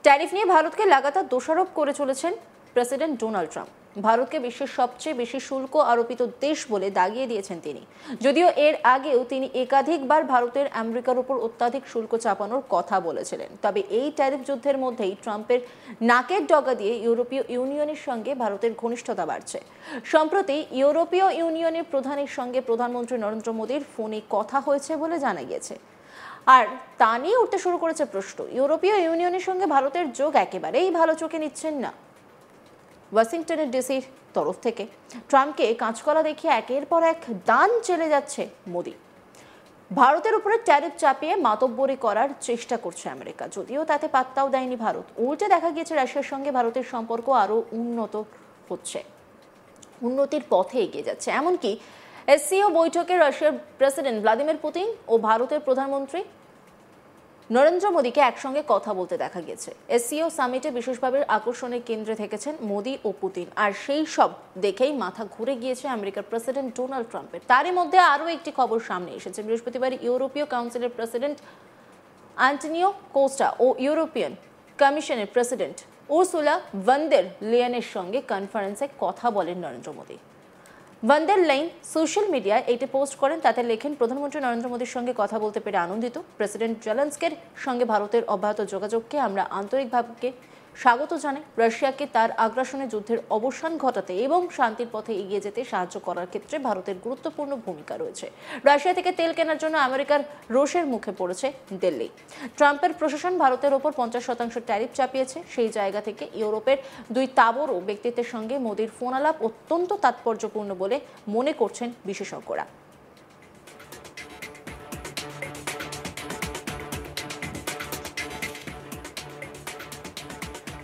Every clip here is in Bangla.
ট্যারিফ নিয়ে ভারতকে লাগাতার দোষারোপ করে চলেছেন প্রেসিডেন্ট ডোনাল্ড ট্রাম্প। ভারতকে বিশ্বের সবচেয়ে বেশি শুল্ক আরোপিত দেশ বলে দাগিয়ে দিয়েছেন তিনি। যদিও এর আগেও তিনি একাধিকবার ভারতের আমেরিকার উপর অত্যাধিক শুল্ক চাপানোর কথা বলেছিলেন। তবে এই ট্যারিফ যুদ্ধের মধ্যেই ট্রাম্পের নাকের ডগা দিয়ে ইউরোপীয় ইউনিয়নের সঙ্গে ভারতের ঘনিষ্ঠতা বাড়ছে। সম্প্রতি ইউরোপীয় ইউনিয়নের প্রধানের সঙ্গে প্রধানমন্ত্রী নরেন্দ্র মোদীর ফোনে কথা হয়েছে বলে জানা গিয়েছে। আর তা নিয়ে উঠতে শুরু করেছে প্রশ্ন, ইউরোপীয় ইউনিয়নের সঙ্গে ভারতের যোগ একেবারেই ভালো চোখে নিচ্ছেন না ওয়াশিংটনের ডিসির তরফ থেকে। ট্রাম্পকে কাঁচকলা দেখিয়ে একের পর এক দান চেলে যাচ্ছে মোদী। ভারতের উপরে ট্যারিফ চাপিয়ে মাতব্বরি করার চেষ্টা করছে আমেরিকা, যদিও তাতে পাত্তাও দেয়নি ভারত। উল্টে দেখা গিয়েছে রাশিয়ার সঙ্গে ভারতের সম্পর্ক আরও উন্নতির পথে এগিয়ে যাচ্ছে। এমনকি এসসিও বৈঠকে রাশিয়ার প্রেসিডেন্ট ভ্লাদিমির পুতিন ও ভারতের প্রধানমন্ত্রী নরেন্দ্র মোদীকে একসঙ্গে কথা বলতে দেখা গেছে। এসসিও সামিটে বিশেষভাবে আকর্ষণের কেন্দ্রে থেকেছেন মোদী ও পুতিন। আর সেই সব দেখেই মাথা ঘুরে গিয়েছে আমেরিকার প্রেসিডেন্ট ডোনাল্ড ট্রাম্পের। তারই মধ্যে আরও একটি খবর সামনে এসেছে। বৃহস্পতিবার ইউরোপীয় কাউন্সিলের প্রেসিডেন্ট অ্যান্টনিও কোস্টা ও ইউরোপিয়ান কমিশনের প্রেসিডেন্ট উর্সুলা ভন ডের লেয়েনের সঙ্গে কনফারেন্সে কথা বলেন Narendra Modi. Von der Leyen social মিডিয়ায় এটি পোস্ট করেন। তাতে লেখেন, প্রধানমন্ত্রী নরেন্দ্র মোদীর সঙ্গে কথা বলতে পেরে আনন্দিত। প্রেসিডেন্ট জেলেনস্কির সঙ্গে ভারতের অব্যাহত যোগাযোগকে আমরা আন্তরিকভাবে স্বাগত জানাই। রাশিয়াকে তার আগ্রাসনের যুদ্ধের অবসান ঘটাতে এবং শান্তির পথে এগিয়ে যেতে সাহায্য করার ক্ষেত্রে ভারতের গুরুত্বপূর্ণ ভূমিকা রয়েছে। রাশিয়া থেকে তেল কেনার জন্য আমেরিকার রোষের মুখে পড়েছে দিল্লি। ট্রাম্পের প্রশাসন ভারতের ওপর 50% ট্যারিফ চাপিয়েছে। সেই জায়গা থেকে ইউরোপের দুই তাবড় ব্যক্তিত্বের সঙ্গে মোদীর ফোন আলাপ অত্যন্ত তাৎপর্যপূর্ণ বলে মনে করছেন বিশেষজ্ঞরা।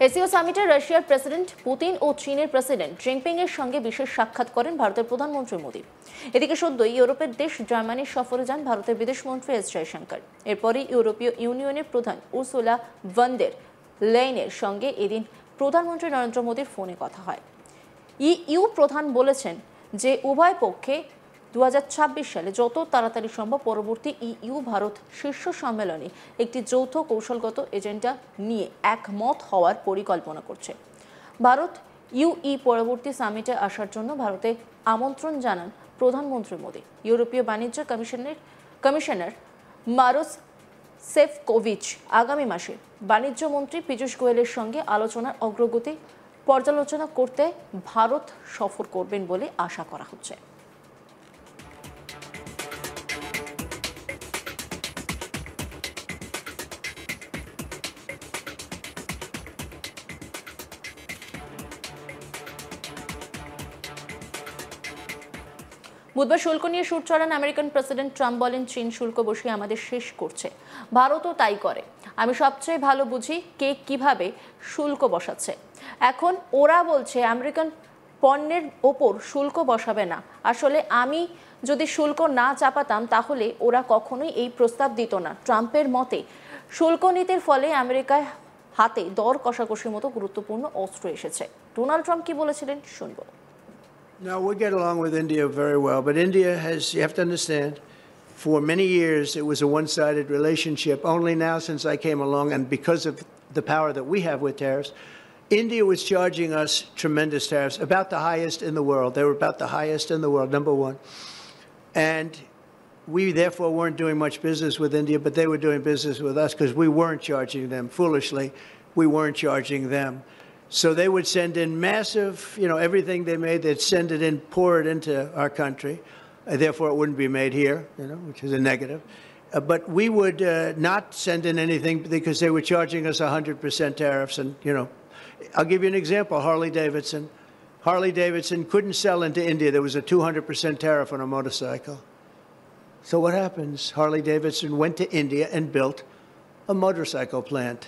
এসিও সামিটে রাশিয়ার প্রেসিডেন্ট পুতিন ও চীনের প্রেসিডেন্ট জিনপিং এর সঙ্গে বিশেষ সাক্ষাৎ করেন ভারতের প্রধানমন্ত্রী মোদী। এদিকে সদ্যই ইউরোপের দেশ জার্মানির সফরে যান ভারতের বিদেশমন্ত্রী এস জয়শঙ্কর। এরপরই ইউরোপীয় ইউনিয়নের প্রধান উর্সুলা ভন ডের লেয়েনের সঙ্গে এদিন প্রধানমন্ত্রী নরেন্দ্র মোদীর ফোনে কথা হয়। ইইউ প্রধান বলেছেন যে উভয় পক্ষে 2026 সালে যত তাড়াতাড়ি সম্ভব পরবর্তী ইইউ ভারত শীর্ষ সম্মেলনে একটি যৌথ কৌশলগত এজেন্ডা নিয়ে একমত হওয়ার পরিকল্পনা করছে। ভারত ইউই পরবর্তী সামিটে আসার জন্য ভারতে আমন্ত্রণ জানান প্রধানমন্ত্রী মোদী। ইউরোপীয় বাণিজ্য কমিশনার মারোস সেফকোভিচ আগামী মাসে বাণিজ্য মন্ত্রী পীযূষ গোয়েলের সঙ্গে আলোচনার অগ্রগতি পর্যালোচনা করতে ভারত সফর করবেন বলে আশা করা হচ্ছে। বুধবার শুল্ক নিয়ে সুর চড়ান আমেরিকান প্রেসিডেন্ট ট্রাম্প। বলেন, চীন শুল্ক বসিয়ে আমাদের শেষ করছে, ভারতও তাই করে। আমি সবচেয়ে ভালো বুঝি কে কিভাবে শুল্ক বসাচ্ছে। এখন ওরা বলছে আমেরিকান পণ্যের ওপর শুল্ক বসাবে না। আসলে আমি যদি শুল্ক না চাপাতাম তাহলে ওরা কখনোই এই প্রস্তাব দিত না। ট্রাম্পের মতে শুল্ক নীতির ফলে আমেরিকার হাতে দর কষাকষির মতো গুরুত্বপূর্ণ অস্ত্র এসেছে। ডোনাল্ড ট্রাম্প কি বলেছিলেন শুনবো। No, we get along with India very well, but India has, you have to understand, for many years it was a one-sided relationship. Only now since I came along, and because of the power that we have with tariffs, India was charging us tremendous tariffs, about the highest in the world. They were about the highest in the world, number one. And we therefore weren't doing much business with India, but they were doing business with us because we weren't charging them. Foolishly, we weren't charging them. So they would send in massive, everything they made, they'd send it in, pour it into our country. Therefore, it wouldn't be made here, which is a negative. But we would not send in anything because they were charging us 100% tariffs. And, I'll give you an example. Harley-Davidson. Harley-Davidson couldn't sell into India. There was a 200% tariff on a motorcycle. So what happens? Harley-Davidson went to India and built a motorcycle plant.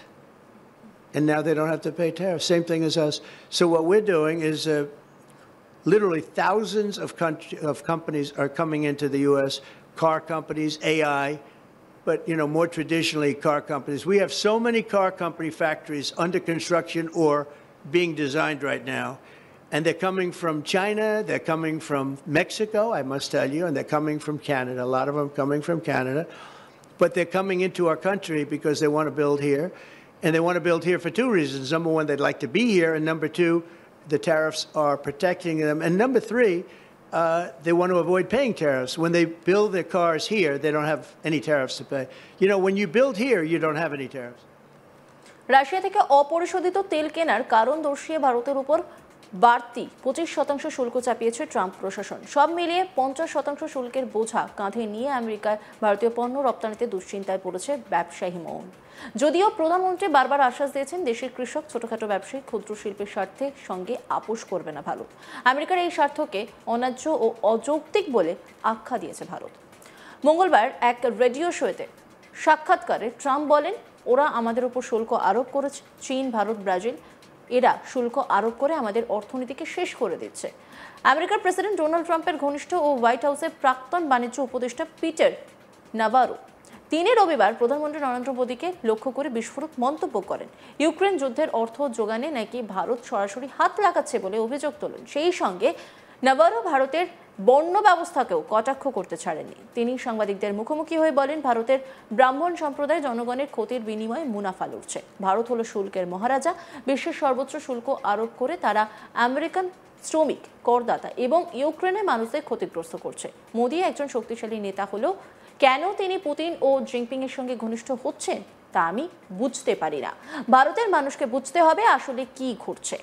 And now they don't have to pay tariffs. Same thing as us. So what we're doing is literally thousands of companies are coming into the U.S., car companies, AI, but, more traditionally car companies. We have so many car company factories under construction or being designed right now. And they're coming from China, they're coming from Mexico, I must tell you, and they're coming from Canada. A lot of them coming from Canada. But they're coming into our country because they want to build here. And they want to build here for two reasons. Number one, they'd like to be here. And number two, the tariffs are protecting them. And number three, they want to avoid paying tariffs. When they build their cars here, they don't have any tariffs to pay. You know, when you build here, you don't have any tariffs. Russia থেকে অপরিশোধিত তেল কেনার কারণ দর্শিয়ে ভারতের উপর বাড়তি 25% শুল্ক চাপিয়েছে ট্রাম্প প্রশাসন। সব মিলিয়ে 50% শুল্কের বোঝা কাঁধে নিয়ে আমেরিকার ভারতীয় পণ্য রপ্তানিতে দুশ্চিন্তায় পড়েছে ব্যবসায়ী মহল। যদিও প্রধানমন্ত্রী বারবার আশ্বাস দিয়েছেন দেশের কৃষক, ছোটখাটো ব্যবসায়ী, ক্ষুদ্র শিল্পের স্বার্থের সঙ্গে আপোষ করবে না ভারত। আমেরিকার এই স্বার্থকে অন্যায্য ও অযৌক্তিক বলে আখ্যা দিয়েছে ভারত। মঙ্গলবার এক রেডিও শোতে সাক্ষাৎকারে ট্রাম্প বলেন, ওরা আমাদের উপর শুল্ক আরোপ করেছে। চীন, ভারত, ব্রাজিল এরা শুল্ক আরোপ করে আমাদের অর্থনীতিকে শেষ করে দিচ্ছে। আমেরিকার প্রেসিডেন্ট ডোনাল্ড ট্রাম্পের ঘনিষ্ঠ ও হোয়াইট হাউসের প্রাক্তন বাণিজ্য উপদেষ্টা পিটার নাভারো তিনি রবিবার প্রধানমন্ত্রী নরেন্দ্র মোদীকে লক্ষ্য করে বিস্ফোরক মন্তব্য করেন। ইউক্রেন যুদ্ধের অর্থ যোগানে নাকি ভারত সরাসরি হাত লাগাচ্ছে বলে অভিযোগ তোলেন। সেই সঙ্গে নাভারো ভারতের বর্ণ ব্যবস্থাকেও কটাক্ষ করতে ছাড়েননি। তিনি সাংবাদিকদের মুখোমুখি হয়ে বলেন, ভারতের ব্রাহ্মণ সম্প্রদায় জনগণের ক্ষতির বিনিময়ে মুনাফা লুটছে। ভারত হলো শুল্কের মহারাজা। বিশ্বের সর্বোচ্চ শুল্ক আরোপ করে তারা আমেরিকান শ্রমিক, করদাতা এবং ইউক্রেনের মানুষদের ক্ষতিগ্রস্ত করছে। মোদী একজন শক্তিশালী নেতা হলেও কেন তিনি পুতিন ও জিনপিং এর সঙ্গে ঘনিষ্ঠ হচ্ছেন তা আমি বুঝতে পারি না। ভারতের মানুষকে বুঝতে হবে আসলে কি ঘটছে।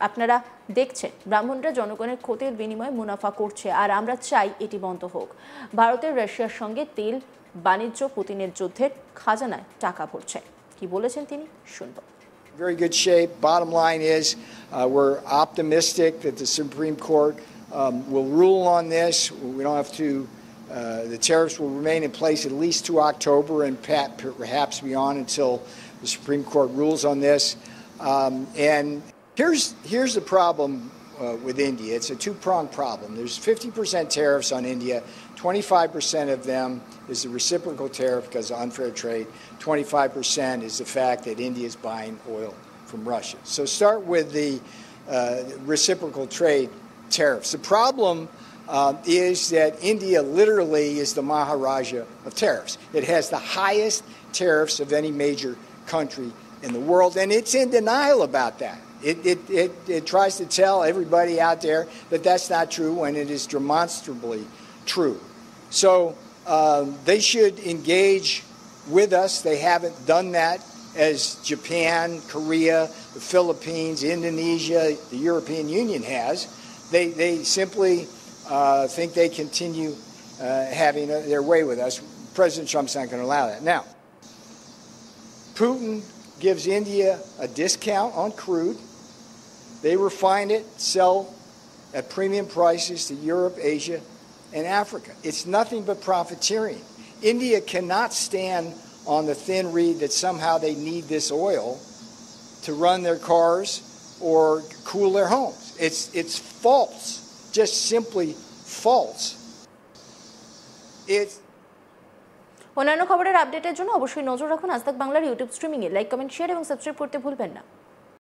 আপনারা দেখছেন ব্রাহ্মণরা জনগণের ক্ষতির বিনিময়ে মুনাফা করছে, আর আমরা চাই এটি বন্ধ হোক। ভারতের রাশিয়ার সঙ্গে তেল বাণিজ্য পুতিনের যুদ্ধের খাজানায় টাকা ভরছে। কি বলেছেন তিনি শুনব। Very good shape. Bottom line is we're optimistic that the Supreme Court will rule on this. We don't have to, the tariffs will remain in place at least to October and perhaps beyond until the Supreme Court rules on this. And here's the problem with India. It's a two-pronged problem. There's 50% tariffs on India. 25% of them is the reciprocal tariff because of unfair trade. 25% is the fact that India is buying oil from Russia. So start with the reciprocal trade tariffs. The problem is that India literally is the Maharaja of tariffs. It has the highest tariffs of any major country in the world, and it's in denial about that. It tries to tell everybody out there that that's not true when it is demonstrably true. So they should engage with us. They haven't done that as Japan, Korea, the Philippines, Indonesia, the European Union has. They simply think they continue having their way with us. President Trump's not going to allow that. Now, Putin gives India a discount on crude. They refine it, sell at premium prices to Europe, Asia, and Africa. It's nothing but profiteering. India cannot stand on the thin reed that somehow they need this oil to run their cars or cool their homes. It's false, just simply false. অন্যান্য খবরের আপডেটের জন্য অবশ্যই নজর রাখুন আজ তাক বাংলার ইউটিউব স্ট্রিমিংয়ে। লাইক, কমেন্ট, শেয়ার এবং সাবস্ক্রাইব করতে ভুলবেন না।